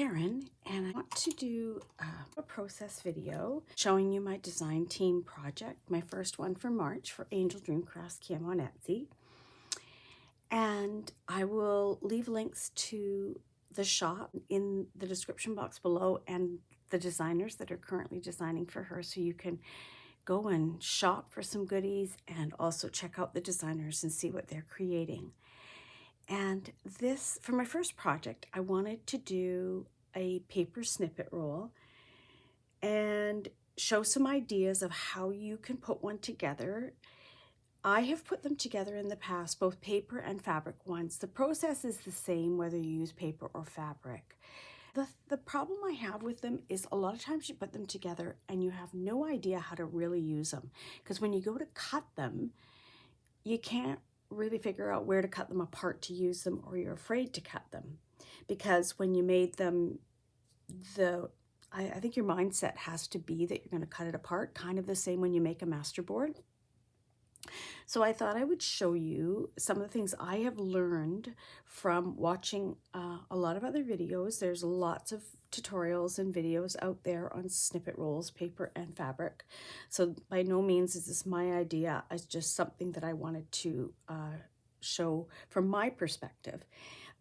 Karen, and I want to do a process video showing you my design team project, my first one for March for AngeldreamCraftsKim on Etsy. And I will leave links to the shop in the description box below and the designers that are currently designing for her, so you can go and shop for some goodies and also check out the designers and see what they're creating. And this, for my first project, I wanted to do a paper snippet roll and show some ideas of how you can put one together. I have put them together in the past, both paper and fabric ones. The process is the same whether you use paper or fabric. The problem I have with them is a lot of times you put them together and you have no idea how to really use them, because when you go to cut them, you can't really figure out where to cut them apart to use them, or you're afraid to cut them because when you made them, I think your mindset has to be that you're going to cut it apart, kind of the same when you make a masterboard. So I thought I would show you some of the things I have learned from watching a lot of other videos. There's lots of tutorials and videos out there on snippet rolls, paper and fabric. So by no means is this my idea. It's just something that I wanted to show from my perspective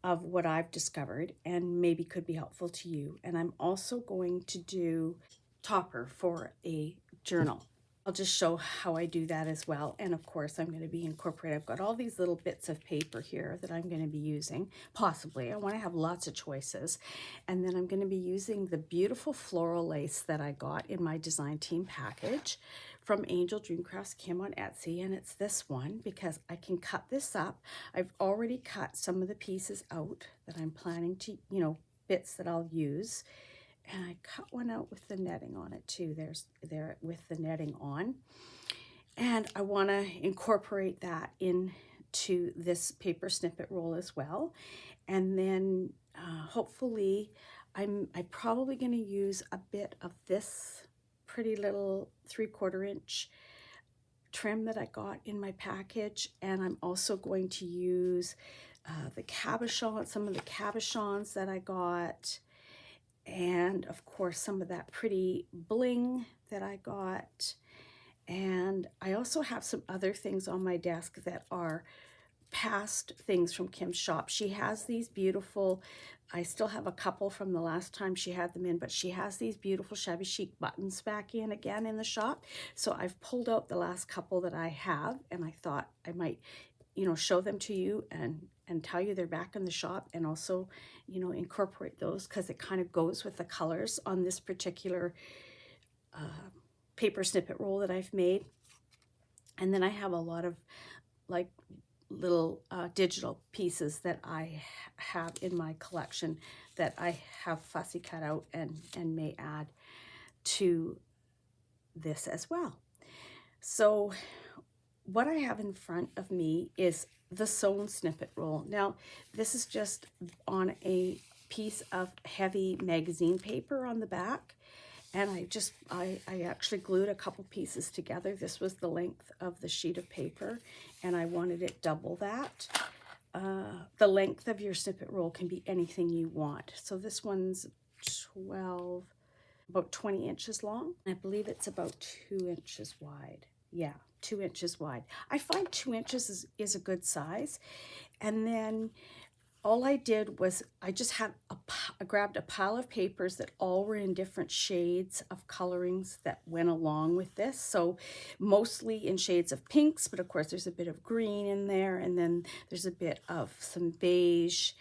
of what I've discovered and maybe could be helpful to you. And I'm also going to do topper for a journal. I'll just show how I do that as well. And of course, I'm going to be incorporating, I've got all these little bits of paper here that I'm going to be using, possibly. I want to have lots of choices. And then I'm going to be using the beautiful floral lace that I got in my design team package from AngeldreamCraftsKim on Etsy. And it's this one because I can cut this up. I've already cut some of the pieces out that I'm planning to, bits that I'll use. And I cut one out with the netting on it too. There with the netting on. And I want to incorporate that into this paper snippet roll as well. And then hopefully I'm probably going to use a bit of this pretty little 3/4 inch trim that I got in my package. And I'm also going to use the cabochon, some of the cabochons that I got. And of course some of that pretty bling that I got. And I also have some other things on my desk that are past things from Kim's shop. She has these beautiful, I still have a couple from the last time she had them in, but she has these beautiful shabby chic buttons back in again in the shop. So I've pulled out the last couple that I have, and I thought I might show them to you and tell you they're back in the shop, and also, incorporate those because it kind of goes with the colors on this particular paper snippet roll that I've made. And then I have a lot of like little digital pieces that I have in my collection that I have fussy cut out and may add to this as well. So what I have in front of me is the sewn snippet roll. Now, this is just on a piece of heavy magazine paper on the back. And I actually glued a couple pieces together. This was the length of the sheet of paper, and I wanted it double that. The length of your snippet roll can be anything you want. So this one's about 20 inches long. I believe it's about 2 inches wide. Yeah, 2 inches wide. I find 2 inches is a good size. And then all I did was I just had I grabbed a pile of papers that all were in different shades of colorings that went along with this. So mostly in shades of pinks, but of course there's a bit of green in there, and then there's a bit of some beige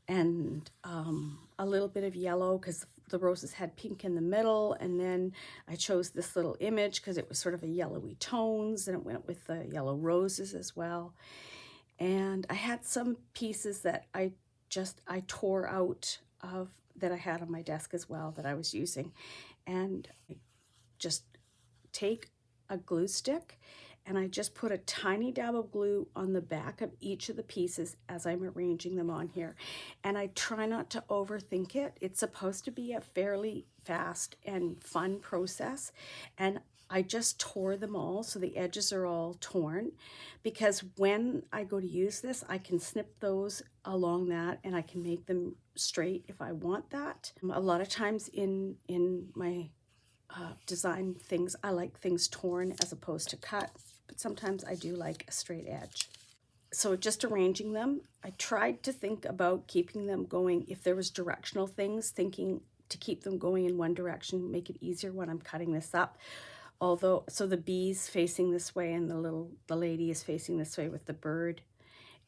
and a little bit of yellow because the roses had pink in the middle. And then I chose this little image because it was sort of a yellowy tones, and it went with the yellow roses as well. And I had some pieces that I tore out of that I had on my desk as well that I was using. And I just take a glue stick and I just put a tiny dab of glue on the back of each of the pieces as I'm arranging them on here. And I try not to overthink it. It's supposed to be a fairly fast and fun process. And I just tore them all so the edges are all torn, because when I go to use this, I can snip those along that and I can make them straight if I want that. A lot of times in my design things, I like things torn as opposed to cut, but sometimes I do like a straight edge. So just arranging them, I tried to think about keeping them going. If there was directional things, thinking to keep them going in one direction, make it easier when I'm cutting this up. Although, so the bee's facing this way and the lady is facing this way with the bird.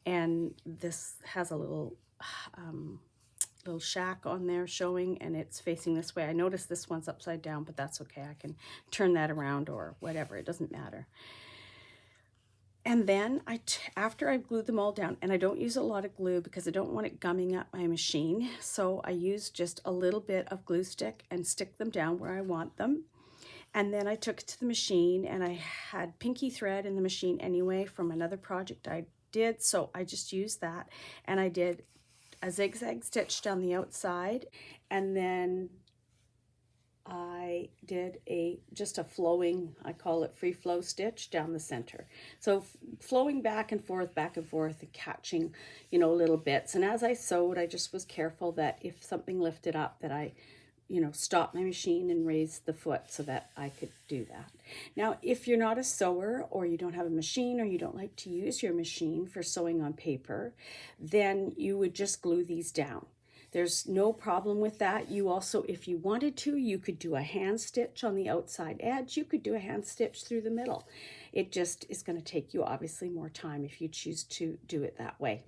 And this has a little shack on there showing, and it's facing this way. I noticed this one's upside down, but that's okay. I can turn that around or whatever. It doesn't matter. And then after I've glued them all down, and I don't use a lot of glue because I don't want it gumming up my machine, so I use just a little bit of glue stick and stick them down where I want them. And then I took it to the machine, and I had pinky thread in the machine anyway from another project I did, so I just used that, and I did a zigzag stitch down the outside, and then I did just a flowing, I call it free flow stitch down the center. So flowing back and forth and catching, you know, little bits. And as I sewed, I just was careful that if something lifted up that I, you know, stop my machine and raise the foot so that I could do that. Now, if you're not a sewer or you don't have a machine or you don't like to use your machine for sewing on paper, then you would just glue these down. There's no problem with that. You also, if you wanted to, you could do a hand stitch on the outside edge. You could do a hand stitch through the middle. It just is going to take you obviously more time if you choose to do it that way.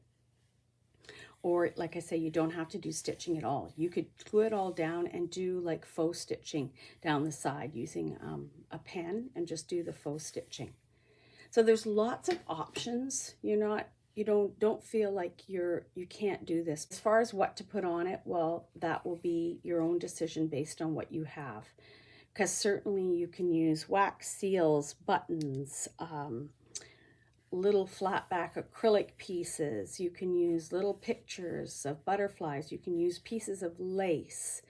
Or like I say, you don't have to do stitching at all. You could glue it all down and do like faux stitching down the side using a pen and just do the faux stitching. So there's lots of options. You don't feel like you can't do this. As far as what to put on it, well, that will be your own decision based on what you have. Because certainly you can use wax seals, buttons, little flat back acrylic pieces. You can use little pictures of butterflies. You can use pieces of lace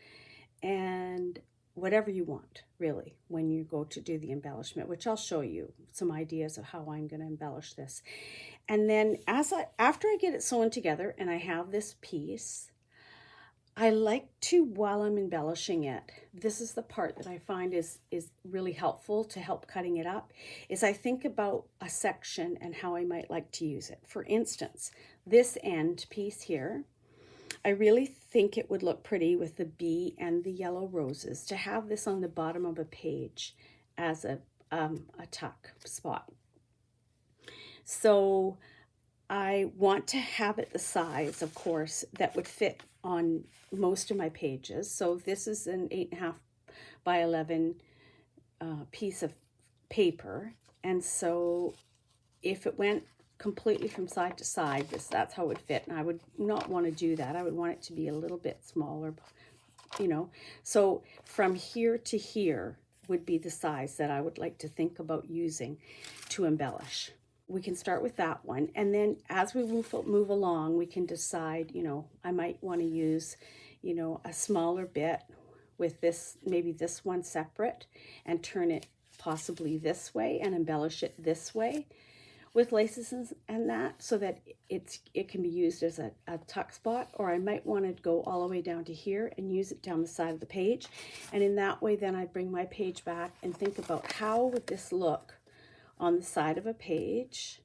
and whatever you want, really, when you go to do the embellishment, which I'll show you some ideas of how I'm going to embellish this. And then after I get it sewn together and I have this piece, I like to, while I'm embellishing it, this is the part that I find is really helpful to help cutting it up, is I think about a section and how I might like to use it. For instance, this end piece here, I really think it would look pretty with the bee and the yellow roses to have this on the bottom of a page as a tuck spot. So I want to have it the size, of course, that would fit on most of my pages. So this is an 8.5 by 11 piece of paper. And so if it went completely from side to side, that's how it would fit. And I would not want to do that. I would want it to be a little bit smaller, you know. So from here to here would be the size that I would like to think about using to embellish. We can start with that one, and then as we move along, we can decide, you know, I might want to use, you know, a smaller bit with this, maybe this one separate, and turn it possibly this way and embellish it this way with laces and that, so that it can be used as a tuck spot. Or I might want to go all the way down to here and use it down the side of the page, and in that way then I bring my page back and think about how would this look on the side of a page.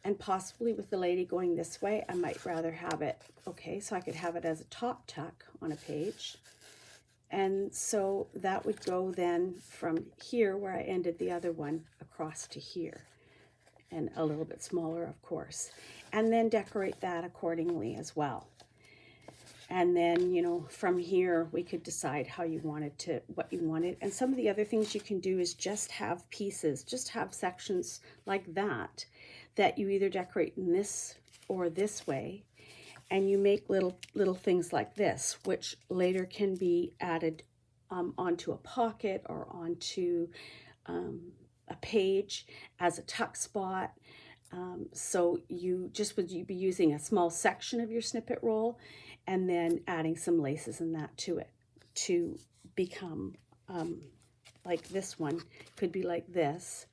And possibly with the lady going this way, I might rather have it, okay, so I could have it as a top tuck on a page. And so that would go then from here where I ended the other one across to here, and a little bit smaller, of course, and then decorate that accordingly as well. And then, you know, from here we could decide how you wanted what you wanted. And some of the other things you can do is just have pieces, just have sections like that you either decorate in this or this way, and you make little things like this, which later can be added onto a pocket or onto a page as a tuck spot. So you'd be using a small section of your snippet roll and then adding some laces and that to it to become like this one could be like this,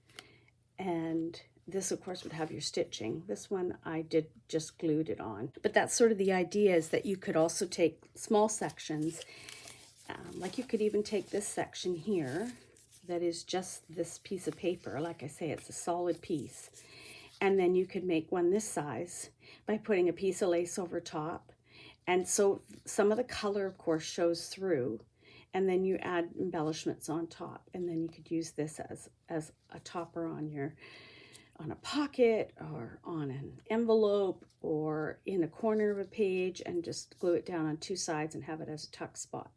and this of course would have your stitching. This one I did just glued it on, but that's sort of the idea, is that you could also take small sections, like you could even take this section here that is just this piece of paper. Like I say, it's a solid piece, and then you could make one this size by putting a piece of lace over top, and so some of the color of course shows through, and then you add embellishments on top, and then you could use this as a topper on a pocket or on an envelope or in a corner of a page, and just glue it down on two sides and have it as a tuck spot.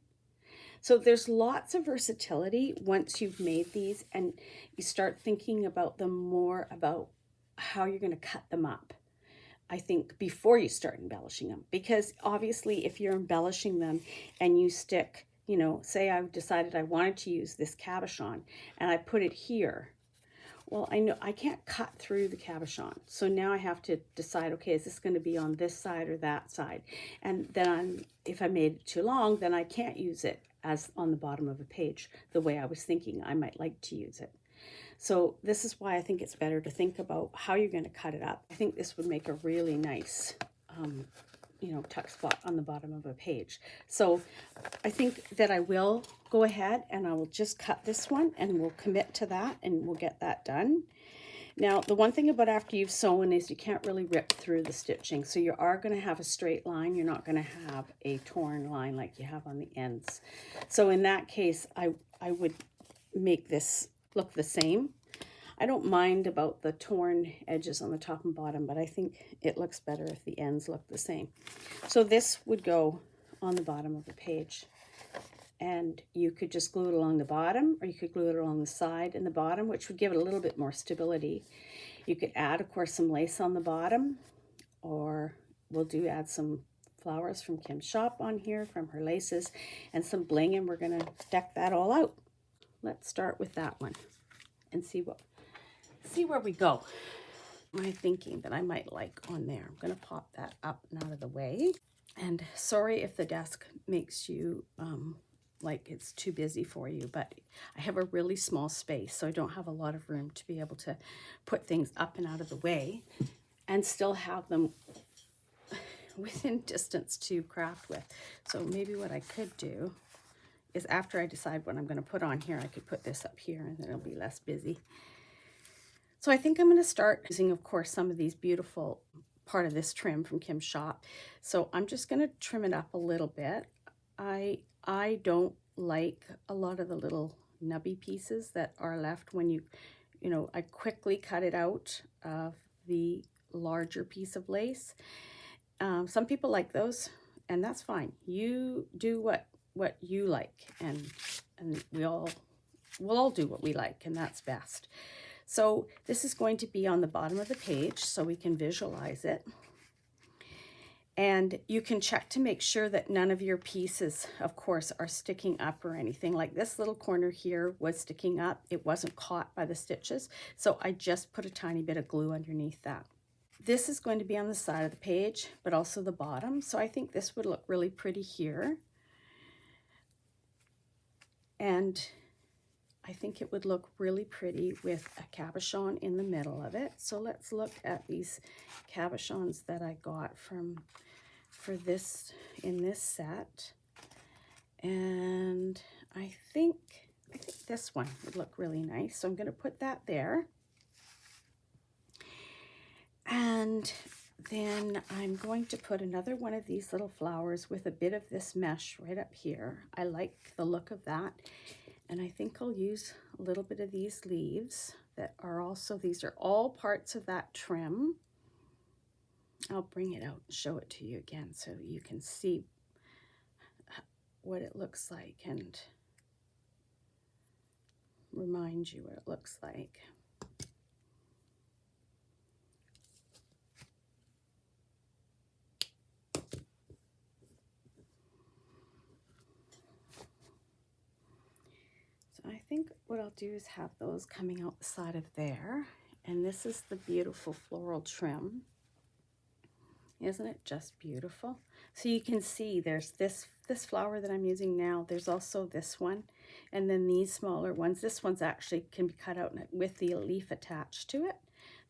So there's lots of versatility once you've made these and you start thinking about them more, about how you're going to cut them up, I think, before you start embellishing them. Because obviously if you're embellishing them and you stick, you know, say I decided I wanted to use this cabochon and I put it here. Well, I know I can't cut through the cabochon. So now I have to decide, okay, is this going to be on this side or that side? And then if I made it too long, then I can't use it as on the bottom of a page the way I was thinking I might like to use it. So this is why I think it's better to think about how you're going to cut it up. I think this would make a really nice, you know, tuck spot on the bottom of a page. So I think that I will go ahead and I will just cut this one, and we'll commit to that, and we'll get that done. Now, the one thing about after you've sewn is you can't really rip through the stitching. So you are going to have a straight line. You're not going to have a torn line like you have on the ends. So in that case, I would make this look the same. I don't mind about the torn edges on the top and bottom, but I think it looks better if the ends look the same. So this would go on the bottom of the page, and you could just glue it along the bottom, or you could glue it along the side and the bottom, which would give it a little bit more stability. You could add, of course, some lace on the bottom, or we'll add some flowers from Kim's shop on here, from her laces, and some bling, and we're going to deck that all out. Let's start with that one and see where we go. My thinking that I might like on there. I'm going to pop that up and out of the way. And sorry if the desk makes you like it's too busy for you, but I have a really small space, so I don't have a lot of room to be able to put things up and out of the way and still have them within distance to craft with. So maybe what I could do is, after I decide what I'm going to put on here, I could put this up here and then it'll be less busy. So I think I'm going to start using, of course, some of these beautiful part of this trim from Kim's shop. So I'm just going to trim it up a little bit. I don't like a lot of the little nubby pieces that are left when you know, I quickly cut it out of the larger piece of lace. Some people like those, and that's fine. You do what you like, and we'll all do what we like, and that's best. So this is going to be on the bottom of the page so we can visualize it. And you can check to make sure that none of your pieces, of course, are sticking up or anything. Like this little corner here was sticking up. It wasn't caught by the stitches, so I just put a tiny bit of glue underneath that. This is going to be on the side of the page, but also the bottom. So I think this would look really pretty here. And I think it would look really pretty with a cabochon in the middle of it. So let's look at these cabochons that I got for this in this set. And I think this one would look really nice. So I'm going to put that there. And then I'm going to put another one of these little flowers with a bit of this mesh right up here. I like the look of that. And I think I'll use a little bit of these leaves that are also, these are all parts of that trim. I'll bring it out and show it to you again so you can see what it looks like and remind you what it looks like. I think what I'll do is have those coming out the side of there. And this is the beautiful floral trim Isn't it just beautiful? So you can see there's this flower that I'm using now. There's also this one, and then these smaller ones. This one's actually can be cut out with the leaf attached to it.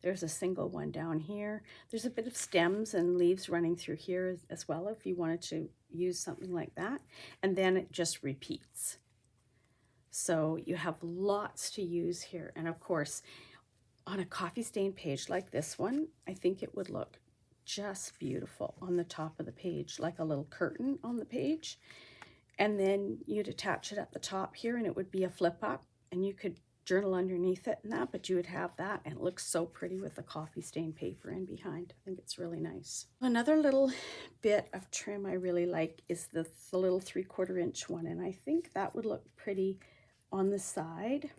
There's a single one down here. There's a bit of stems and leaves running through here as well if you wanted to use something like that. And then it just repeats. So you have lots to use here. And of course, on a coffee stain page like this one, I think it would look just beautiful on the top of the page, like a little curtain on the page. And then you'd attach it at the top here and it would be a flip up, and you could journal underneath it and that, but you would have that, and it looks so pretty with the coffee stain paper in behind. I think it's really nice. Another little bit of trim I really like is the little 3/4 inch one, and I think that would look pretty on the side,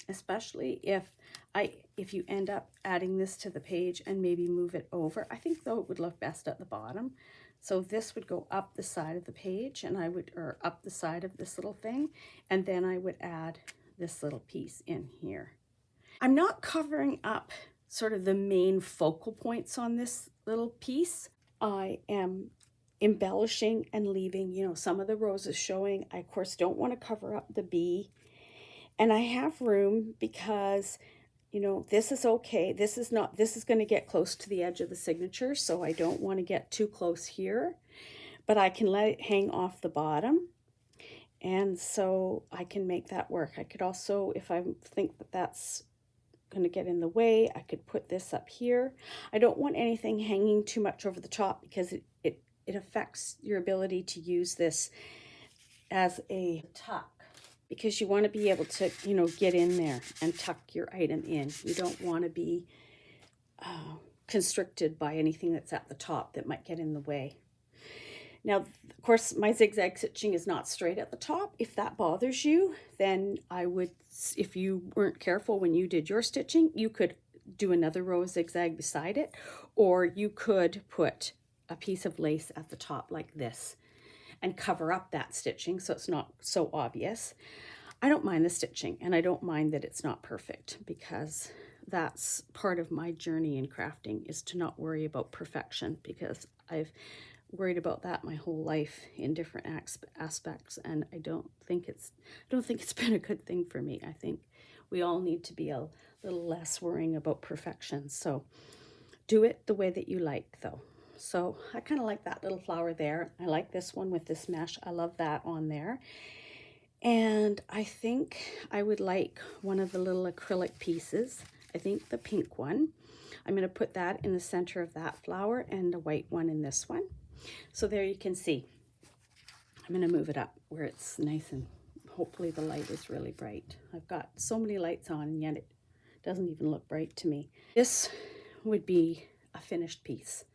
especially if you end up adding this to the page and maybe move it over. I think though it would look best at the bottom. So this would go up the side of the page, and or up the side of this little thing, and then I would add this little piece in here. I'm not covering up sort of the main focal points on this little piece. I am embellishing and leaving, you know, some of the roses showing. I of course don't want to cover up the bee, and I have room because, you know, this is okay. This is going to get close to the edge of the signature, so I don't want to get too close here, but I can let it hang off the bottom, and so I can make that work. I could also, if I think that that's going to get in the way, I could put this up here. I don't want anything hanging too much over the top because it affects your ability to use this as a tuck, because you want to be able to, you know, get in there and tuck your item in. You don't want to be constricted by anything that's at the top that might get in the way. Now, of course, my zigzag stitching is not straight at the top. If that bothers you, then I would, if you weren't careful when you did your stitching, you could do another row of zigzag beside it, or you could put a piece of lace at the top like this and cover up that stitching so it's not so obvious. I don't mind the stitching, and I don't mind that it's not perfect, because that's part of my journey in crafting, is to not worry about perfection, because I've worried about that my whole life in different aspects, and I don't think it's been a good thing for me. I think we all need to be a little less worrying about perfection. So do it the way that you like, though. So I kind of like that little flower there. I like this one with this mesh. I love that on there. And I think I would like one of the little acrylic pieces. I think the pink one. I'm going to put that in the center of that flower, and a white one in this one. So there you can see. I'm going to move it up where it's nice, and hopefully the light is really bright. I've got so many lights on, and yet it doesn't even look bright to me. This would be a finished piece.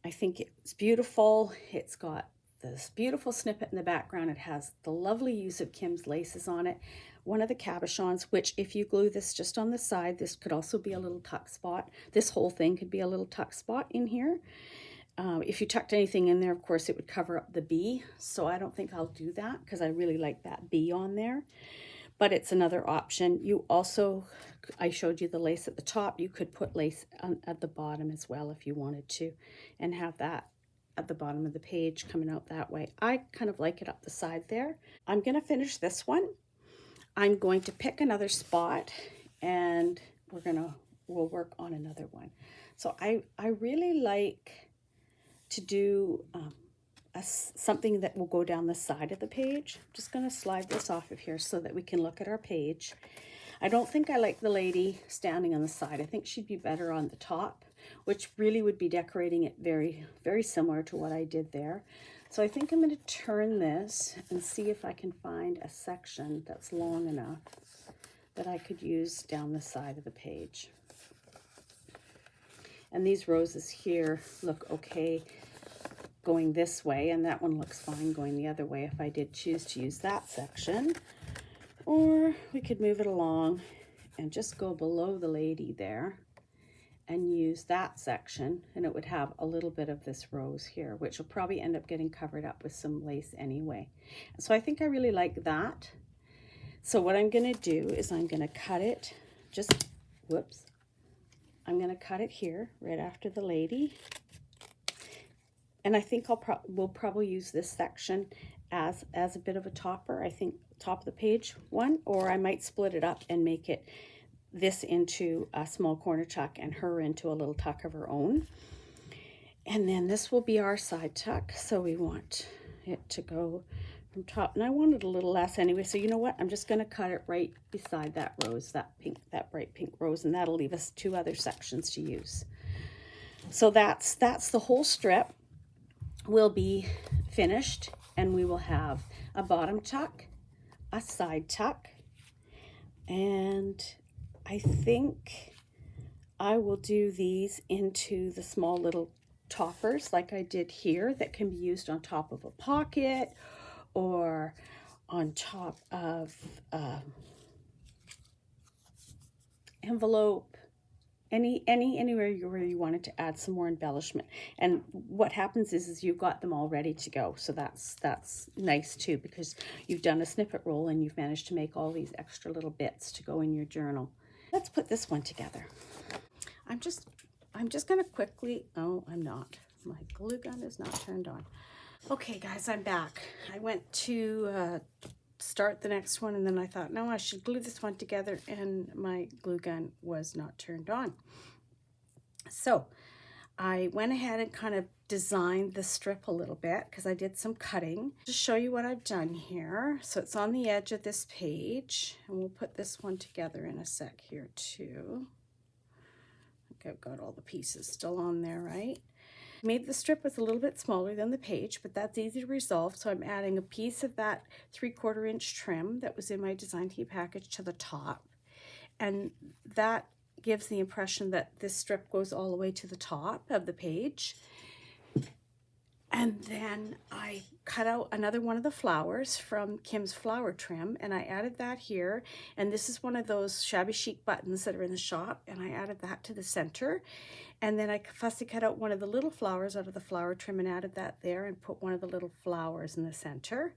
I think it's beautiful. It's got this beautiful snippet in the background. It has the lovely use of Kim's laces on it. One of the cabochons, which if you glue this just on the side, this could also be a little tuck spot. This whole thing could be a little tuck spot in here. If you tucked anything in there, of course, it would cover up the bee. So I don't think I'll do that, because I really like that bee on there. But it's another option. You also, I showed you the lace at the top. You could put lace at the bottom as well if you wanted to, and have that at the bottom of the page coming out that way. I kind of like it up the side there. I'm going to finish this one. I'm going to pick another spot, and we'll work on another one. So I really like to do something that will go down the side of the page. I'm just going to slide this off of here so that we can look at our page. I don't think I like the lady standing on the side. I think she'd be better on the top, which really would be decorating it very, very similar to what I did there. So I think I'm going to turn this and see if I can find a section that's long enough that I could use down the side of the page. And these roses here look okay going this way, and that one looks fine going the other way if I did choose to use that section. Or we could move it along and just go below the lady there and use that section, and it would have a little bit of this rose here, which will probably end up getting covered up with some lace anyway. So I think I really like that. So what I'm going to do is I'm going to cut it, just, whoops, I'm going to cut it here right after the lady. And I think we'll probably use this section as a bit of a topper. I think top of the page one, or I might split it up and make it this into a small corner tuck and her into a little tuck of her own. And then this will be our side tuck. So we want it to go from top, and I wanted a little less anyway. So you know what? I'm just going to cut it right beside that rose, that bright pink rose, and that'll leave us 2 other sections to use. So that's the whole strip will be finished, and we will have a bottom tuck, a side tuck, and I think I will do these into the small little toppers like I did here that can be used on top of a pocket or on top of envelope, anywhere where you wanted to add some more embellishment. And what happens is you've got them all ready to go. So that's nice too, because you've done a snippet roll and you've managed to make all these extra little bits to go in your journal. Let's put this one together. I'm just gonna quickly, oh, I'm not. My glue gun is not turned on. Okay guys, I'm back. I went to start the next one, and then I thought, no, I should glue this one together, and my glue gun was not turned on. So I went ahead and kind of designed the strip a little bit because I did some cutting to show you what I've done here. So it's on the edge of this page, and we'll put this one together in a sec here too. I think I've got all the pieces still on there, right? Made the strip was a little bit smaller than the page, but that's easy to resolve. So I'm adding a piece of that 3/4 inch trim that was in my design team package to the top. And that gives the impression that this strip goes all the way to the top of the page. And then I cut out another one of the flowers from Kim's flower trim, and I added that here. And this is one of those shabby chic buttons that are in the shop, and I added that to the center. And then I fussy cut out one of the little flowers out of the flower trim and added that there, and put one of the little flowers in the center.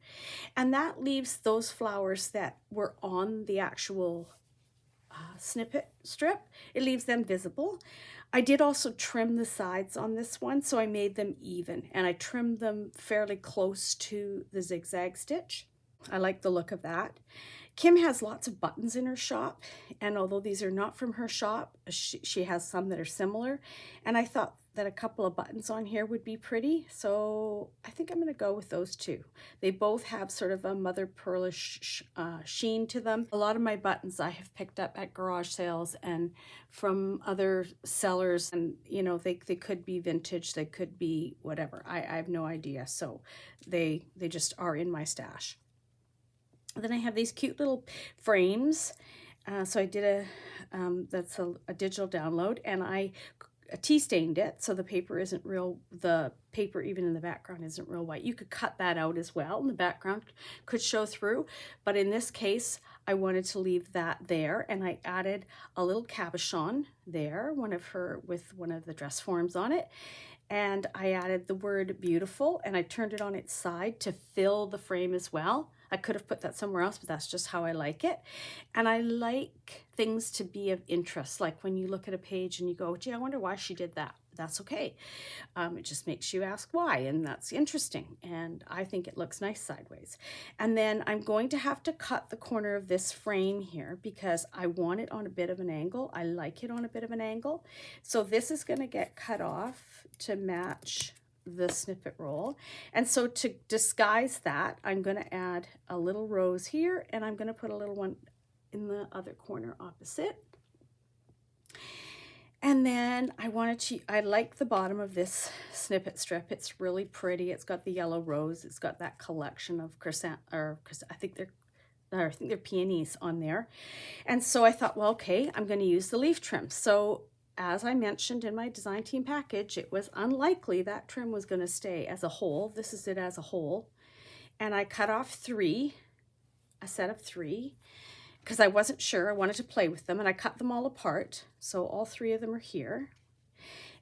And that leaves those flowers that were on the actual snippet strip, it leaves them visible. I did also trim the sides on this one, so I made them even, and I trimmed them fairly close to the zigzag stitch. I like the look of that. Kim has lots of buttons in her shop, and although these are not from her shop, she has some that are similar, and I thought that a couple of buttons on here would be pretty, so I think I'm going to go with those two. They both have sort of a mother pearlish sheen to them. A lot of my buttons I have picked up at garage sales and from other sellers, and you know, they could be vintage, they could be whatever. I have no idea, so they just are in my stash. Then I have these cute little frames. So I did that's a digital download, and I tea stained it so the paper isn't real, the paper even in the background isn't real white. You could cut that out as well, and the background could show through, but in this case I wanted to leave that there, and I added a little cabochon there, with one of the dress forms on it, and I added the word beautiful, and I turned it on its side to fill the frame as well. I could have put that somewhere else, but that's just how I like it. And I like things to be of interest, like when you look at a page and you go, gee, I wonder why she did that. That's okay. It just makes you ask why, and that's interesting. And I think it looks nice sideways. And then I'm going to have to cut the corner of this frame here because I want it on a bit of an angle. I like it on a bit of an angle. So this is going to get cut off to match the snippet roll. And so to disguise that, I'm going to add a little rose here, and I'm going to put a little one in the other corner opposite. And then I like the bottom of this snippet strip. It's really pretty. It's got the yellow rose. It's got that collection of I think they're peonies on there. And so I thought, well, okay, I'm going to use the leaf trim. So as I mentioned in my design team package, it was unlikely that trim was going to stay as a whole. This is it as a whole. And I cut off a set of 3, because I wasn't sure. I wanted to play with them, and I cut them all apart. So all 3 of them are here.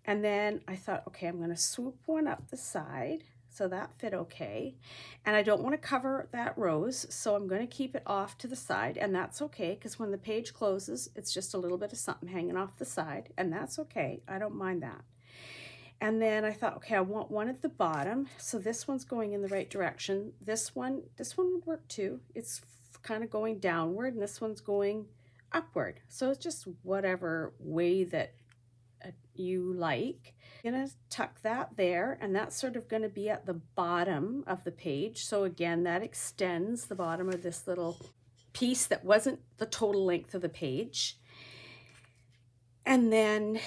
And then I thought, okay, I'm going to swoop one up the side. so that fit okay. And I don't want to cover that rose, so I'm going to keep it off to the side, and that's okay, because when the page closes, it's just a little bit of something hanging off the side, and that's okay. I don't mind that. And then I thought, okay, I want one at the bottom, so this one's going in the right direction. This one would work too. It's kind of going downward, and this one's going upward. So it's just whatever way that you like. I'm gonna tuck that there, and that's sort of going to be at the bottom of the page. So again, that extends the bottom of this little piece that wasn't the total length of the page. And then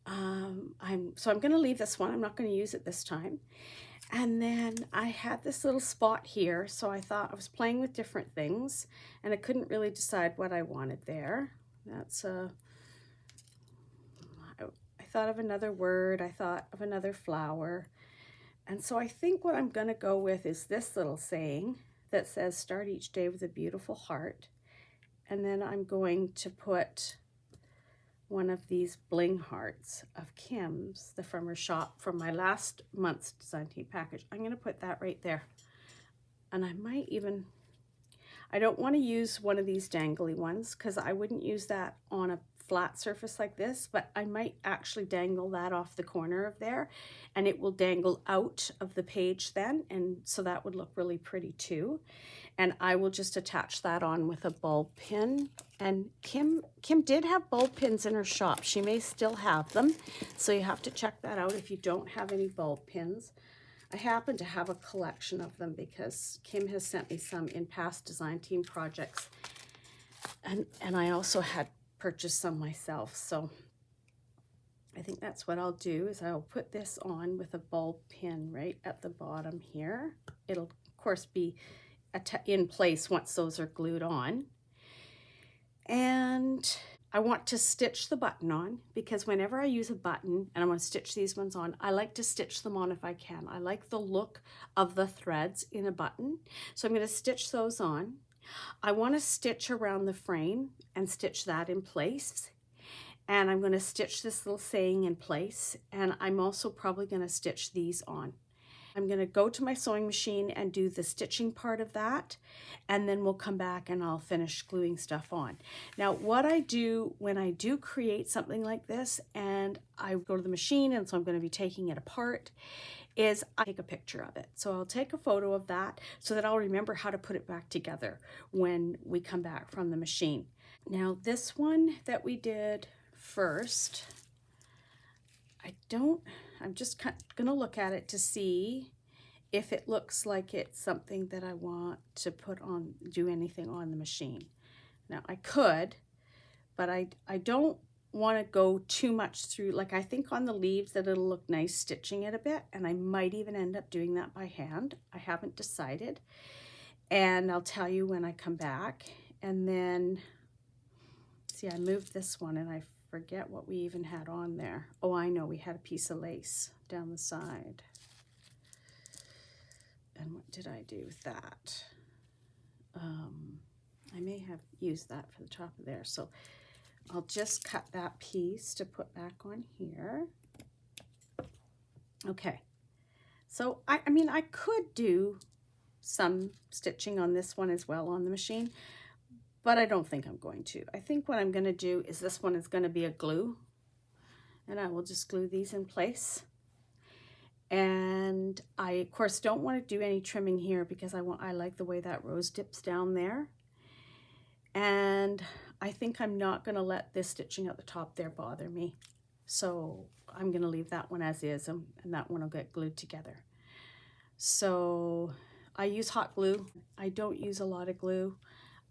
I'm going to leave this one. I'm not going to use it this time. And then I had this little spot here, so I thought I was playing with different things, and I couldn't really decide what I wanted there. That's I thought of another word, I thought of another flower, and so I think what I'm going to go with is this little saying that says, "Start each day with a beautiful heart," and then I'm going to put one of these bling hearts of Kim's, from her shop, from my last month's design team package. I'm going to put that right there. And I might even, I don't want to use one of these dangly ones because I wouldn't use that on a flat surface like this, but I might actually dangle that off the corner of there, and it will dangle out of the page then, and so that would look really pretty too. And I will just attach that on with a bulb pin. And Kim did have bulb pins in her shop. She may still have them, so you have to check that out if you don't have any bulb pins. I happen to have a collection of them because Kim has sent me some in past design team projects, and I also had purchased some myself. So I think that's what I'll do, is I'll put this on with a bulb pin right at the bottom here. It'll of course be in place once those are glued on. And I want to stitch the button on, because whenever I use a button and I'm going to stitch these ones on, I like to stitch them on if I can. I like the look of the threads in a button, so I'm going to stitch those on. I want to stitch around the frame and stitch that in place, and I'm going to stitch this little saying in place, and I'm also probably going to stitch these on. I'm going to go to my sewing machine and do the stitching part of that, and then we'll come back and I'll finish gluing stuff on. Now, what I do when I do create something like this and I go to the machine, and so I'm going to be taking it apart, is I take a picture of it. So I'll take a photo of that so that I'll remember how to put it back together when we come back from the machine. Now, this one that we did first, I'm just gonna look at it to see if it looks like it's something that I want to do anything on the machine. Now, I could, but I don't want to go too much through. Like, I think on the leaves that it'll look nice stitching it a bit, and I might even end up doing that by hand. I haven't decided, and I'll tell you when I come back. And then, see, I moved this one and I forget what we even had on there. Oh, I know, we had a piece of lace down the side. And what did I do with that? I may have used that for the top of there. So I'll just cut that piece to put back on here. Okay. So I mean, I could do some stitching on this one as well on the machine, but I don't think I'm going to. I think what I'm going to do is this one is going to be a glue, and I will just glue these in place. And I, of course, don't want to do any trimming here because I like the way that rose dips down there. And I think I'm not going to let this stitching at the top there bother me. So I'm going to leave that one as is, and that one will get glued together. So I use hot glue. I don't use a lot of glue.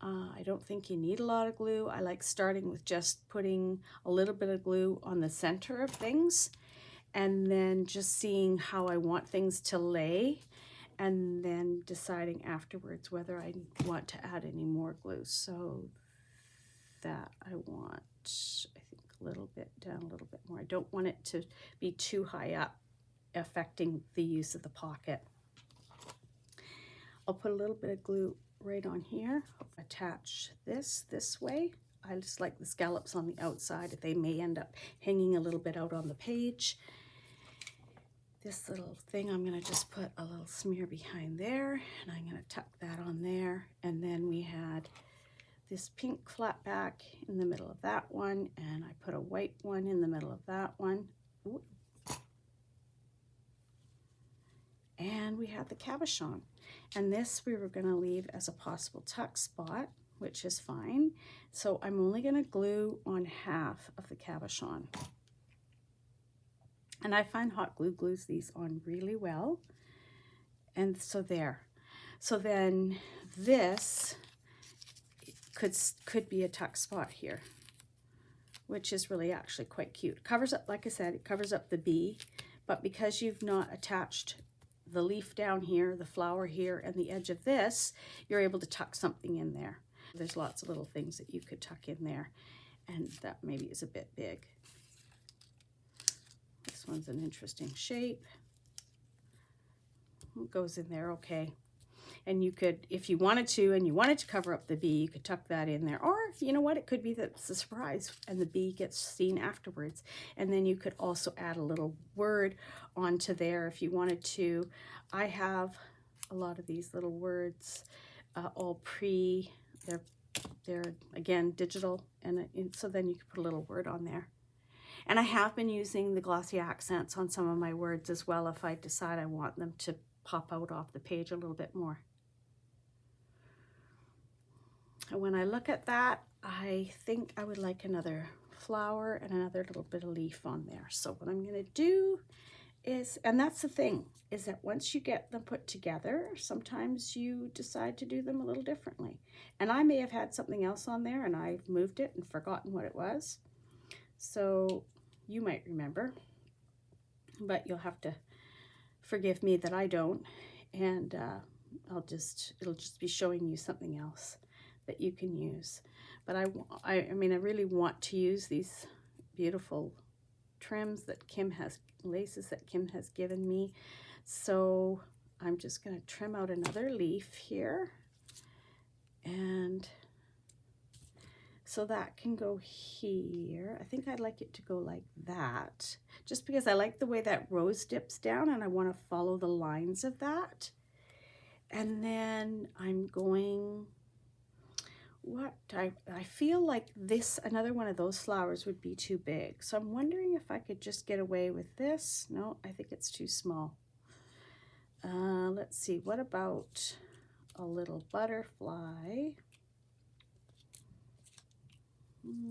I don't think you need a lot of glue. I like starting with just putting a little bit of glue on the center of things, and then just seeing how I want things to lay, and then deciding afterwards whether I want to add any more glue. So that I want, I think, a little bit down, a little bit more. I don't want it to be too high up, affecting the use of the pocket. I'll put a little bit of glue right on here, attach this way. I just like the scallops on the outside. They may end up hanging a little bit out on the page. this little thing, I'm going to just put a little smear behind there, and I'm going to tuck that on there. And then we had this pink flat back in the middle of that one, and I put a white one in the middle of that one. Ooh. And we had the cabochon, and this we were going to leave as a possible tuck spot, which is fine. So I'm only going to glue on half of the cabochon. And I find hot glue glues these on really well. And so there. So then this could be a tuck spot here, which is really actually quite cute. It covers up, like I said, it covers up the bee, but because you've not attached the leaf down here, the flower here, and the edge of this, you're able to tuck something in there. There's lots of little things that you could tuck in there, and that maybe is a bit big. This one's an interesting shape. It goes in there okay. And you could, if you wanted to, and you wanted to cover up the bee, you could tuck that in there. Or, you know what, it could be that it's a surprise and the bee gets seen afterwards. And then you could also add a little word onto there if you wanted to. I have a lot of these little words all they're again digital, and so then you could put a little word on there. And I have been using the glossy accents on some of my words as well if I decide I want them to pop out off the page a little bit more. And when I look at that, I think I would like another flower and another little bit of leaf on there. So what I'm going to do is, and that's the thing, is that once you get them put together, sometimes you decide to do them a little differently. And I may have had something else on there and I've moved it and forgotten what it was. So you might remember, but you'll have to forgive me that I don't. And it'll just be showing you something else that you can use. But I mean, I really want to use these beautiful trims that laces that Kim has given me. So I'm just going to trim out another leaf here. And so that can go here. I think I'd like it to go like that, just because I like the way that rose dips down and I want to follow the lines of that. And then I'm going, I feel like this, another one of those flowers would be too big. So I'm wondering if I could just get away with this. No, I think it's too small. Let's see, what about a little butterfly?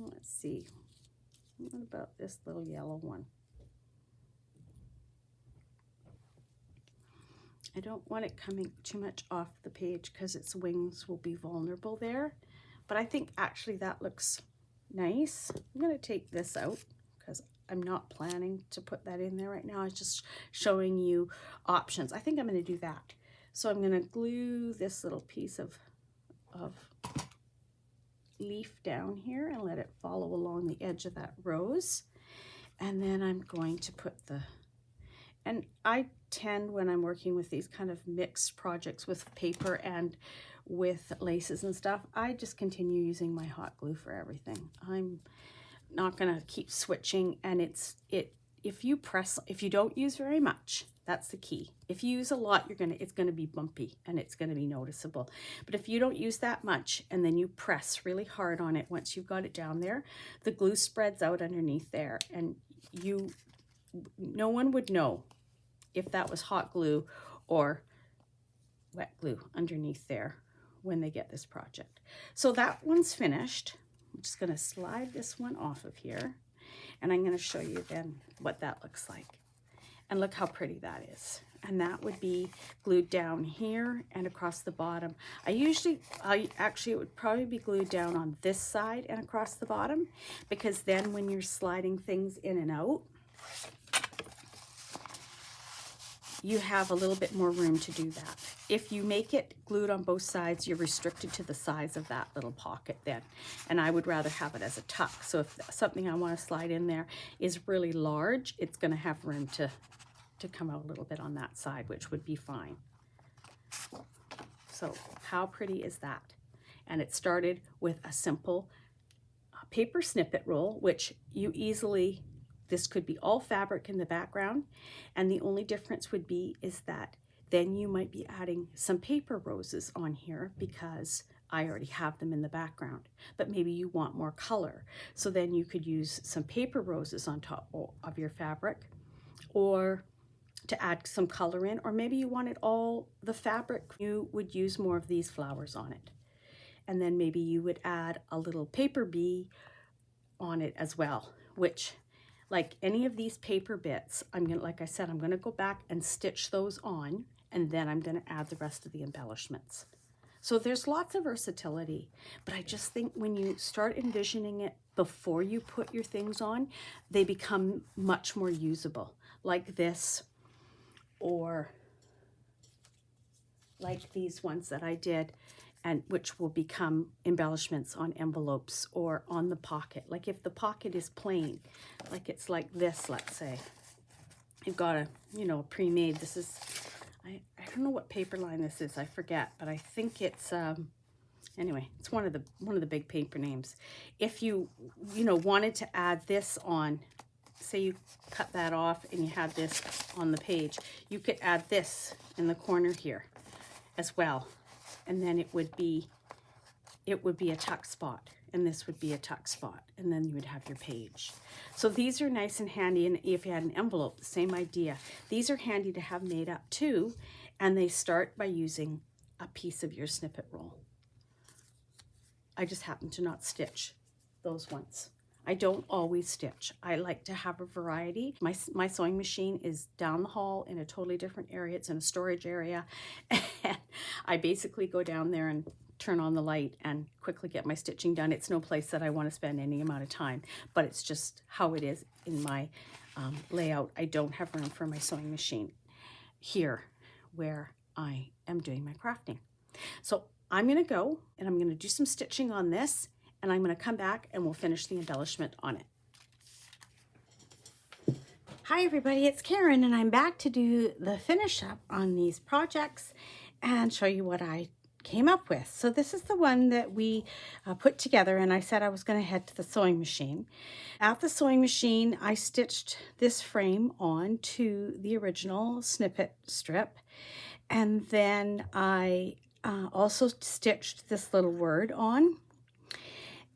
Let's see, what about this little yellow one? I don't want it coming too much off the page because its wings will be vulnerable there. But I think actually that looks nice. I'm going to take this out because I'm not planning to put that in there right now. I'm just showing you options. I think I'm going to do that. So I'm going to glue this little piece of leaf down here and let it follow along the edge of that rose. And then I'm going to put and I tend, when I'm working with these kind of mixed projects with paper and with laces and stuff, I just continue using my hot glue for everything. I'm not gonna keep switching, and if you don't use very much, that's the key. If you use a lot, it's gonna be bumpy and it's gonna be noticeable. But if you don't use that much and then you press really hard on it, once you've got it down there, the glue spreads out underneath there, and no one would know if that was hot glue or wet glue underneath there when they get this project. So that one's finished. I'm just gonna slide this one off of here, and I'm gonna show you then what that looks like. And look how pretty that is. And that would be glued down here and across the bottom. Actually, it would probably be glued down on this side and across the bottom, because then when you're sliding things in and out, you have a little bit more room to do that. If you make it glued on both sides, you're restricted to the size of that little pocket then. And I would rather have it as a tuck. So if something I want to slide in there is really large, it's going to have room to come out a little bit on that side, which would be fine. So how pretty is that? And it started with a simple paper snippet roll, which you easily this could be all fabric in the background, and the only difference would be is that then you might be adding some paper roses on here because I already have them in the background, but maybe you want more color. So then you could use some paper roses on top of your fabric, or to add some color in, or maybe you wanted all the fabric. You would use more of these flowers on it. And then maybe you would add a little paper bee on it as well, which, like any of these paper bits, like I said, I'm gonna go back and stitch those on, and then I'm gonna add the rest of the embellishments. So there's lots of versatility, but I just think when you start envisioning it before you put your things on, they become much more usable, like this, or like these ones that I did, and which will become embellishments on envelopes or on the pocket. Like if the pocket is plain, like it's like this, let's say. You've got a, you know, pre-made, this is, I don't know what paper line this is, I forget, but I think it's, anyway, it's one of the big paper names. If you know, wanted to add this on, say you cut that off and you had this on the page, you could add this in the corner here as well. And then it would be a tuck spot, and this would be a tuck spot, and then you would have your page. So these are nice and handy, and if you had an envelope, the same idea. These are handy to have made up too, and they start by using a piece of your snippet roll. I just happen to not stitch those ones. I don't always stitch. I like to have a variety. My sewing machine is down the hall in a totally different area. It's in a storage area. And I basically go down there and turn on the light and quickly get my stitching done. It's no place that I want to spend any amount of time, but it's just how it is in my layout. I don't have room for my sewing machine here where I am doing my crafting. So I'm going to go and I'm going to do some stitching on this, and I'm going to come back and we'll finish the embellishment on it. Hi everybody, it's Karen, and I'm back to do the finish up on these projects and show you what I came up with. So this is the one that we put together, and I said I was going to head to the sewing machine. At the sewing machine, I stitched this frame on to the original snippet strip, and then I also stitched this little word on.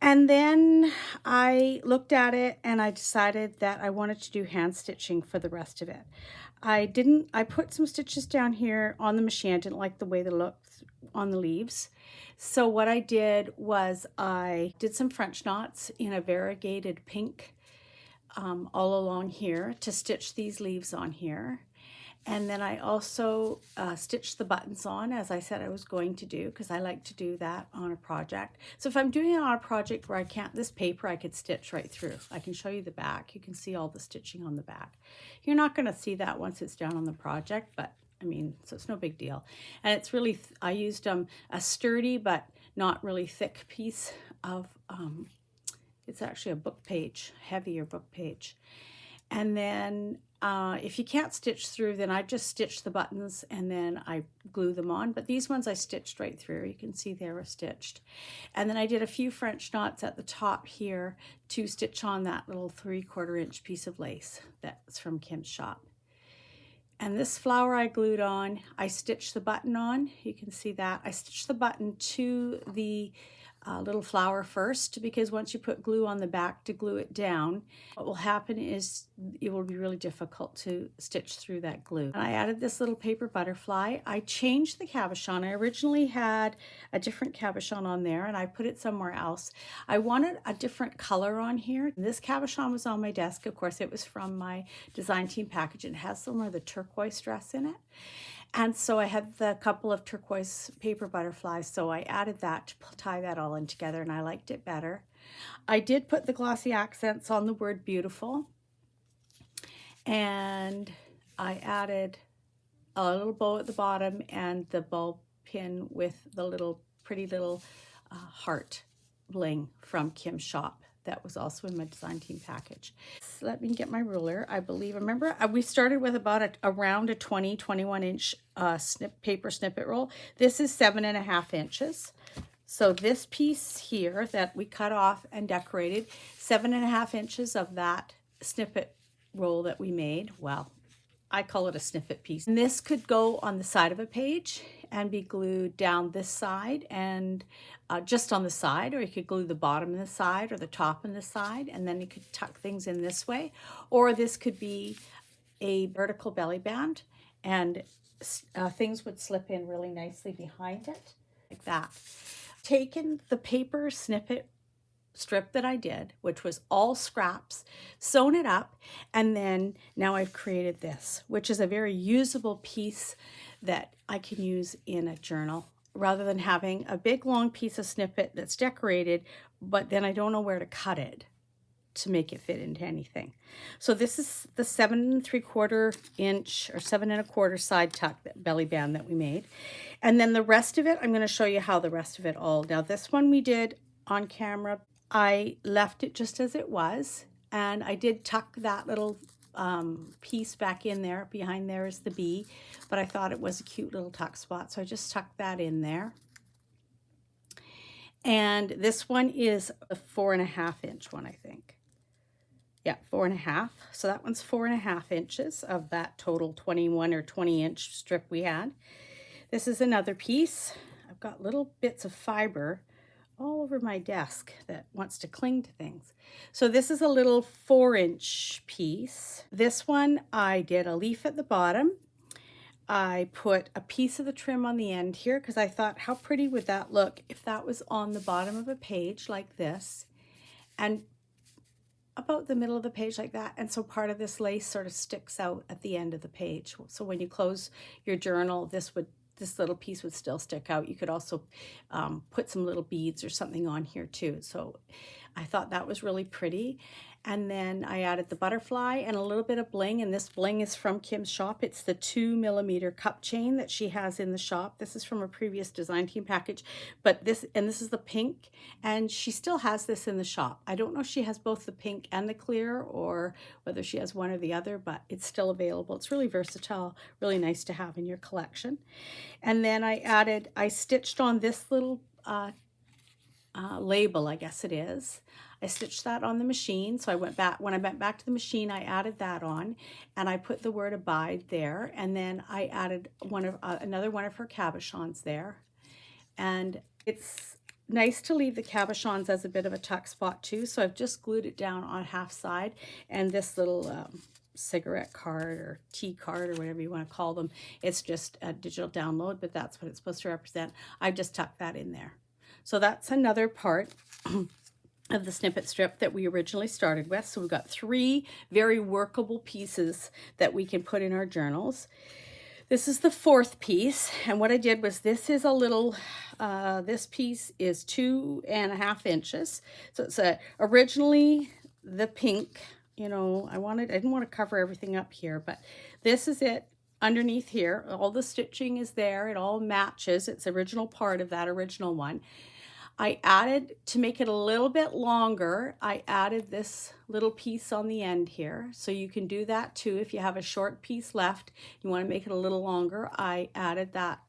And then I looked at it and I decided that I wanted to do hand stitching for the rest of it. I put some stitches down here on the machine. I didn't like the way they looked on the leaves. So what I did was I did some French knots in a variegated pink all along here to stitch these leaves on here. And then I also stitched the buttons on, as I said I was going to do, because I like to do that on a project. So if I'm doing it on a project where I can't, this paper, I could stitch right through. I can show you the back. You can see all the stitching on the back. You're not going to see that once it's down on the project, but I mean, so it's no big deal. And it's really, I used a sturdy but not really thick piece of, it's actually a book page, heavier book page. And then if you can't stitch through, then I just stitch the buttons and then I glue them on. But these ones I stitched right through. You can see they were stitched. And then I did a few French knots at the top here to stitch on that little 3/4 inch piece of lace that's from Kim's shop. And this flower I glued on, I stitched the button on. You can see that. I stitched the button to the little flower first, because once you put glue on the back to glue it down, what will happen is it will be really difficult to stitch through that glue. And I added this little paper butterfly. I changed the cabochon. I originally had a different cabochon on there and I put it somewhere else. I wanted a different color on here. This cabochon was on my desk. Of course, it was from my design team package. It has some of the turquoise dress in it. And so I had the couple of turquoise paper butterflies, so I added that to tie that all in together, and I liked it better. I did put the glossy accents on the word beautiful, and I added a little bow at the bottom and the ball pin with the little pretty little heart bling from Kim's shop. That was also in my design team package. So let me get my ruler. I remember we started with about around a 21 inch paper snippet roll. This is 7.5 inches. So this piece here that we cut off and decorated, 7.5 inches of that snippet roll that we made. Well, I call it a snippet piece. And this could go on the side of a page and be glued down this side and just on the side, or you could glue the bottom and the side or the top and the side, and then you could tuck things in this way. Or this could be a vertical belly band, and things would slip in really nicely behind it, like that. Taken the paper snippet strip that I did, which was all scraps, sewn it up, and then now I've created this, which is a very usable piece that I can use in a journal rather than having a big long piece of snippet that's decorated, but then I don't know where to cut it to make it fit into anything. So this is the 7 3/4 inch or 7 1/4 side tuck belly band that we made. And then the rest of it, I'm going to show you how the rest of it all. Now this one we did on camera. I left it just as it was, and I did tuck that little piece back in there. Behind there is the bee, but I thought it was a cute little tuck spot, so I just tucked that in there. And this one is a 4.5 inch one, I think. Yeah, 4.5. So that one's 4.5 inches of that total 21 or 20 inch strip we had. This is another piece. I've got little bits of fiber all over my desk that wants to cling to things. So this is a little 4-inch piece. This one I did a leaf at the bottom. I put a piece of the trim on the end here because I thought how pretty would that look if that was on the bottom of a page like this and about the middle of the page like that. And so part of this lace sort of sticks out at the end of the page. So when you close your journal, this little piece would still stick out. You could also put some little beads or something on here too. So I thought that was really pretty. And then I added the butterfly and a little bit of bling. And this bling is from Kim's shop. It's the 2mm cup chain that she has in the shop. This is from a previous design team package. But this is the pink. And she still has this in the shop. I don't know if she has both the pink and the clear or whether she has one or the other, but it's still available. It's really versatile, really nice to have in your collection. And then I stitched on this little label, I guess it is. I stitched that on the machine. So when I went back to the machine, I added that on and I put the word abide there. And then I added another one of her cabochons there. And it's nice to leave the cabochons as a bit of a tuck spot too. So I've just glued it down on half side, and this little cigarette card or tea card or whatever you want to call them. It's just a digital download, but that's what it's supposed to represent. I've just tucked that in there. So that's another part of the snippet strip that we originally started with. So we've got 3 very workable pieces that we can put in our journals. This is the 4th piece, and what I did was this is a little, this piece is 2.5 inches. So it's originally the pink, you know, I didn't want to cover everything up here, but this is it underneath here. All the stitching is there. It all matches. It's the original part of that original one. I added, to make it a little bit longer, I added this little piece on the end here. So you can do that too. If you have a short piece left, you want to make it a little longer, I added that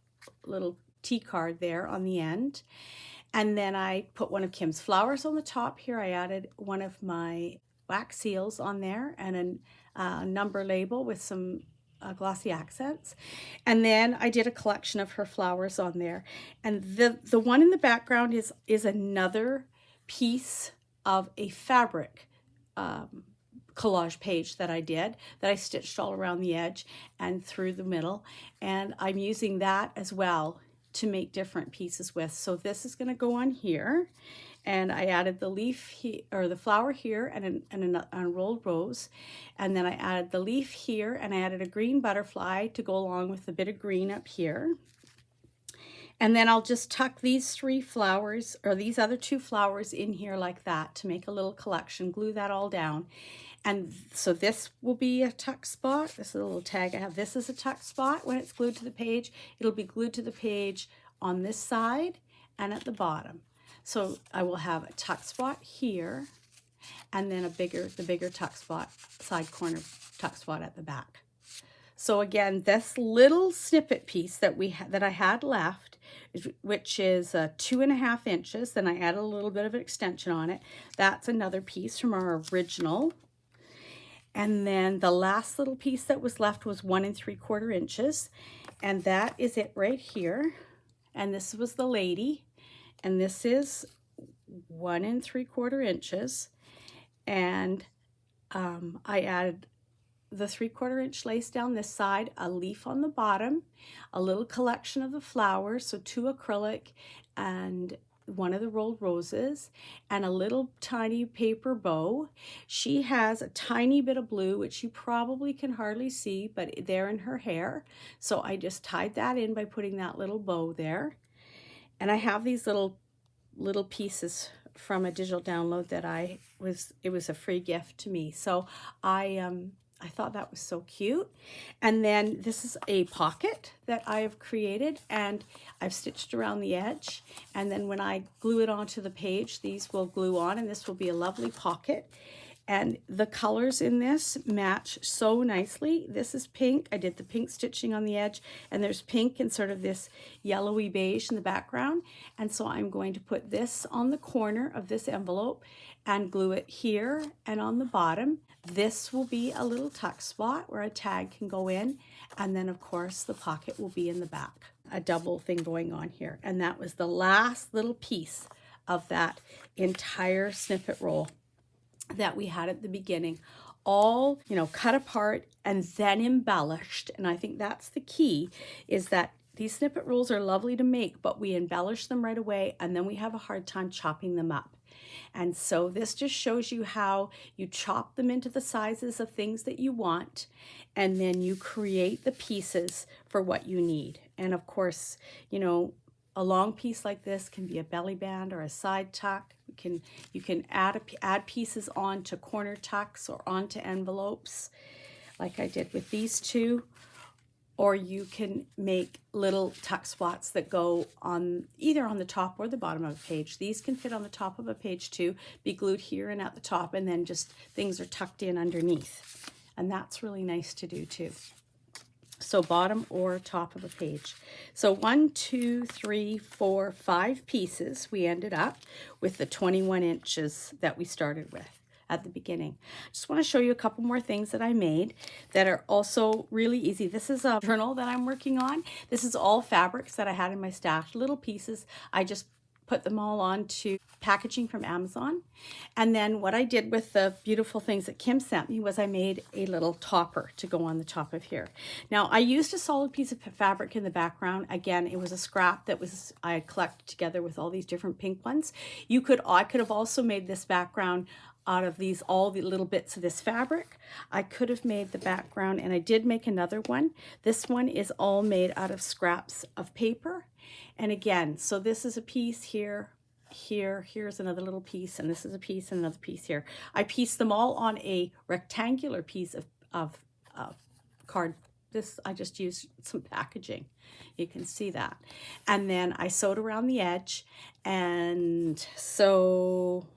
little T card there on the end. And then I put one of Kim's flowers on the top here. I added one of my wax seals on there and a number label with some glossy accents. And then I did a collection of her flowers on there. And the one in the background is another piece of a fabric collage page that I did, that I stitched all around the edge and through the middle. And I'm using that as well to make different pieces with. So this is going to go on here. And I added the leaf here, or the flower here, and an unrolled rose. And then I added the leaf here, and I added a green butterfly to go along with the bit of green up here. And then I'll just tuck these 3 flowers, or these other 2 flowers in here like that to make a little collection, glue that all down. And so this will be a tuck spot. This is a little tag I have. This is a tuck spot when it's glued to the page. It'll be glued to the page on this side and at the bottom. So I will have a tuck spot here, and then the bigger tuck spot, side corner tuck spot at the back. So again, this little snippet piece that I had left, which is 2.5 inches, then I added a little bit of an extension on it. That's another piece from our original. And then the last little piece that was left was 1 3/4 inches. And that is it right here. And this was the lady. And this is 1 3/4 inches. And I added the 3/4 inch lace down this side, a leaf on the bottom, a little collection of the flowers, so 2 acrylic and 1 of the rolled roses, and a little tiny paper bow. She has a tiny bit of blue, which you probably can hardly see, but there in her hair. So I just tied that in by putting that little bow there. And I have these little pieces from a digital download that it was a free gift to me. So I thought that was so cute. And then this is a pocket that I have created, and I've stitched around the edge. And then when I glue it onto the page, these will glue on, and this will be a lovely pocket. And the colors in this match so nicely. This is pink. I did the pink stitching on the edge, and there's pink and sort of this yellowy beige in the background. And so I'm going to put this on the corner of this envelope and glue it here and on the bottom. This will be a little tuck spot where a tag can go in. And then of course the pocket will be in the back. A double thing going on here. And that was the last little piece of that entire snippet roll that we had at the beginning, all, you know, cut apart and then embellished. And I think that's the key, is that these snippet rolls are lovely to make, but we embellish them right away, and then we have a hard time chopping them up. And so this just shows you how you chop them into the sizes of things that you want, and then you create the pieces for what you need. And of course, you know, a long piece like this can be a belly band or a side tuck. You can add pieces onto corner tucks or onto envelopes, like I did with these two. Or you can make little tuck spots that go on either on the top or the bottom of a page. These can fit on the top of a page too, be glued here and at the top, and then just things are tucked in underneath. And that's really nice to do too. So bottom or top of a page. So 1, 2, 3, 4, 5 pieces we ended up with the 21 inches that we started with at the beginning. I just want to show you a couple more things that I made that are also really easy. This is a journal that I'm working on. This is all fabrics that I had in my stash, little pieces. I just put them all onto packaging from Amazon. And then what I did with the beautiful things that Kim sent me was I made a little topper to go on the top of here. Now I used a solid piece of fabric in the background. Again, it was a scrap that I had collected together with all these different pink ones. I could have also made this background out of all the little bits of this fabric. I could have made the background, and I did make another one. This one is all made out of scraps of paper. And again, so this is a piece here, here's another little piece, and this is a piece and another piece here. I pieced them all on a rectangular piece of card. I just used some packaging. You can see that. And then I sewed around the edge, and so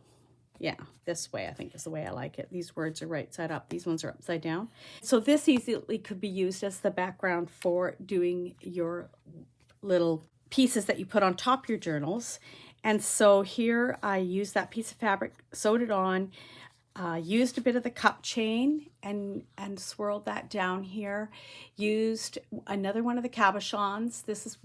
yeah, this way I think is the way I like it. These words are right side up. These ones are upside down. So this easily could be used as the background for doing your little pieces that you put on top of your journals. And so here I used that piece of fabric, sewed it on, used a bit of the cup chain and swirled that down here. Used another one of the cabochons. This is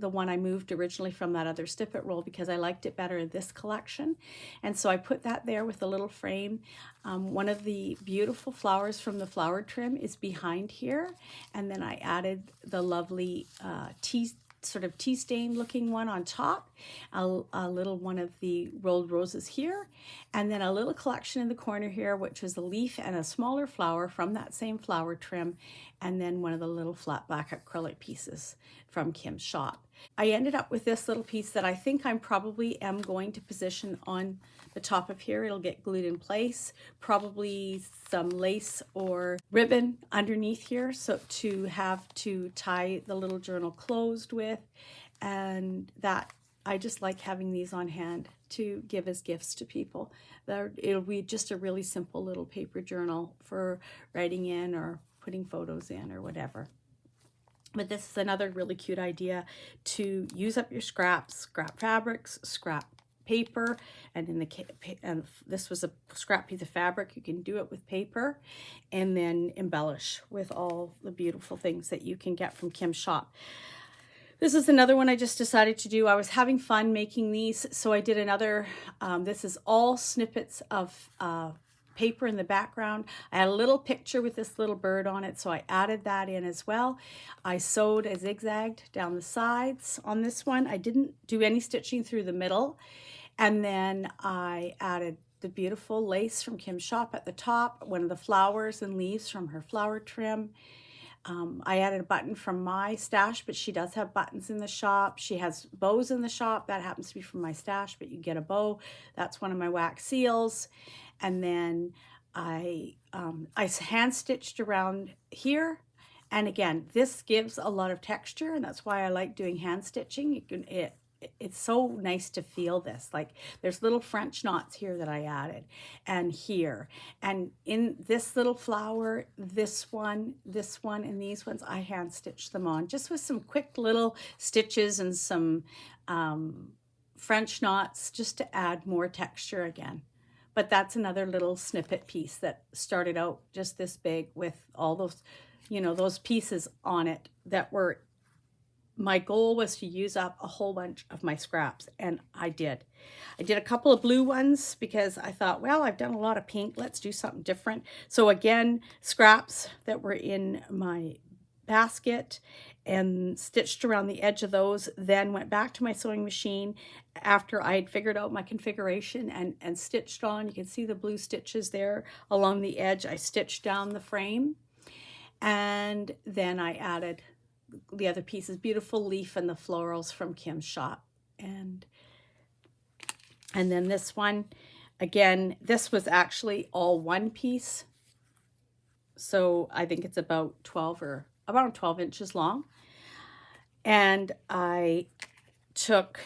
the one I moved originally from that other snippet roll because I liked it better in this collection. And so I put that there with a little frame. One of the beautiful flowers from the flower trim is behind here. And then I added the lovely sort of tea stain looking one on top, a little one of the rolled roses here, and then a little collection in the corner here, which was a leaf and a smaller flower from that same flower trim, and then one of the little flat black acrylic pieces from Kim's shop. I ended up with this little piece that I think I'm probably am going to position on the top of here. It'll get glued in place, probably some lace or ribbon underneath here, so to have to tie the little journal closed with. And that I just like having these on hand to give as gifts to people. It'll be just a really simple little paper journal for writing in or putting photos in or whatever. But this is another really cute idea to use up your scraps, scrap fabrics, scrap paper, and and this was a scrap piece of fabric. You can do it with paper, and then embellish with all the beautiful things that you can get from Kim's shop. This is another one I just decided to do. I was having fun making these, so I did another. This is all snippets of paper in the background. I had a little picture with this little bird on it, so I added that in as well. I sewed a zigzag down the sides on this one. I didn't do any stitching through the middle. And then I added the beautiful lace from Kim's shop at the top, one of the flowers and leaves from her flower trim. I added a button from my stash, but she does have buttons in the shop. She has bows in the shop. That happens to be from my stash, but you get a bow. That's one of my wax seals. And then I hand stitched around here. And again, this gives a lot of texture, and that's why I like doing hand stitching. It's so nice to feel this. Like there's little French knots here that I added, and here, and in this little flower, this one, and these ones, I hand stitched them on just with some quick little stitches and some French knots just to add more texture again. But that's another little snippet piece that started out just this big with all those, you know, those pieces on it that were, my goal was to use up a whole bunch of my scraps, and I did. I did a couple of blue ones because I thought, well, I've done a lot of pink. Let's do something different. So again, scraps that were in my basket and stitched around the edge of those, then went back to my sewing machine after I had figured out my configuration and stitched on. You can see the blue stitches there along the edge. I stitched down the frame, and then I added the other pieces, beautiful leaf and the florals from Kim's shop. And then this one, again, this was actually all one piece. So I think it's about 12 inches long. And I took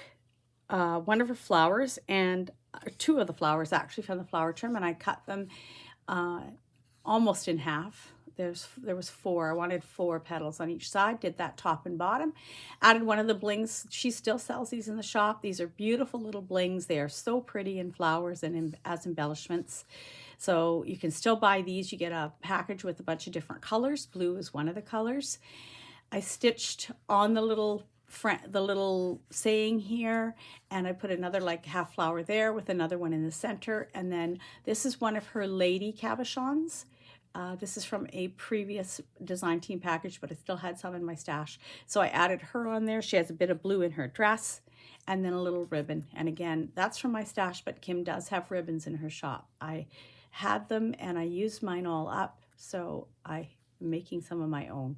one of her flowers, and two of the flowers actually from the flower trim, and I cut them almost in half. There was 4. I wanted 4 petals on each side. Did that top and bottom. Added one of the blings. She still sells these in the shop. These are beautiful little blings. They are so pretty in flowers and as embellishments. So you can still buy these. You get a package with a bunch of different colors. Blue is one of the colors. I stitched on the little saying here, and I put another like half flower there with another one in the center. And then this is one of her lady cabochons. This is from a previous design team package, but I still had some in my stash. So I added her on there. She has a bit of blue in her dress, and then a little ribbon. And again, that's from my stash, but Kim does have ribbons in her shop. I had them and I used mine all up, so I'm making some of my own.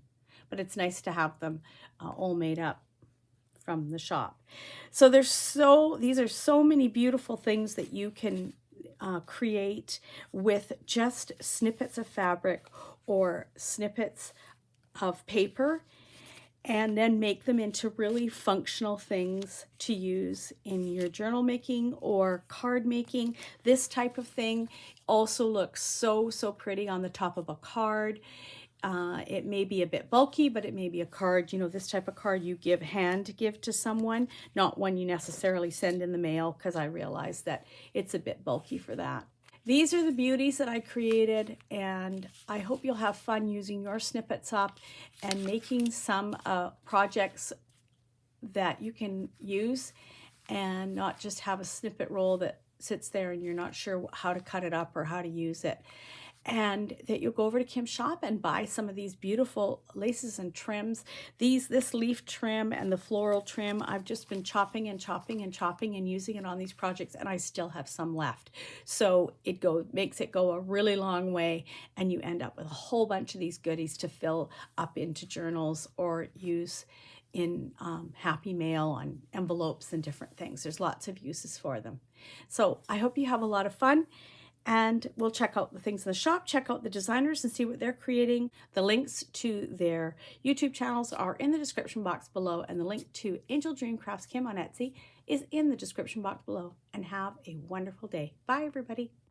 But it's nice to have them all made up from the shop. So these are so many beautiful things that you can create with just snippets of fabric or snippets of paper, and then make them into really functional things to use in your journal making or card making. This type of thing also looks so pretty on the top of a card. It may be a bit bulky, but it may be a card, you know, this type of card you give to someone, not one you necessarily send in the mail, because I realize that it's a bit bulky for that. These are the beauties that I created, and I hope you'll have fun using your snippets up and making some projects that you can use, and not just have a snippet roll that sits there and you're not sure how to cut it up or how to use it. And that you'll go over to Kim's shop and buy some of these beautiful laces and trims. This leaf trim and the floral trim, I've just been chopping and using it on these projects, and I still have some left. So it makes it go a really long way, and you end up with a whole bunch of these goodies to fill up into journals or use in Happy Mail on envelopes and different things. There's lots of uses for them. So I hope you have a lot of fun. And we'll check out the things in the shop, check out the designers and see what they're creating. The links to their YouTube channels are in the description box below, and the link to AngeldreamCraftsKim on Etsy is in the description box below. And have a wonderful day. Bye, everybody.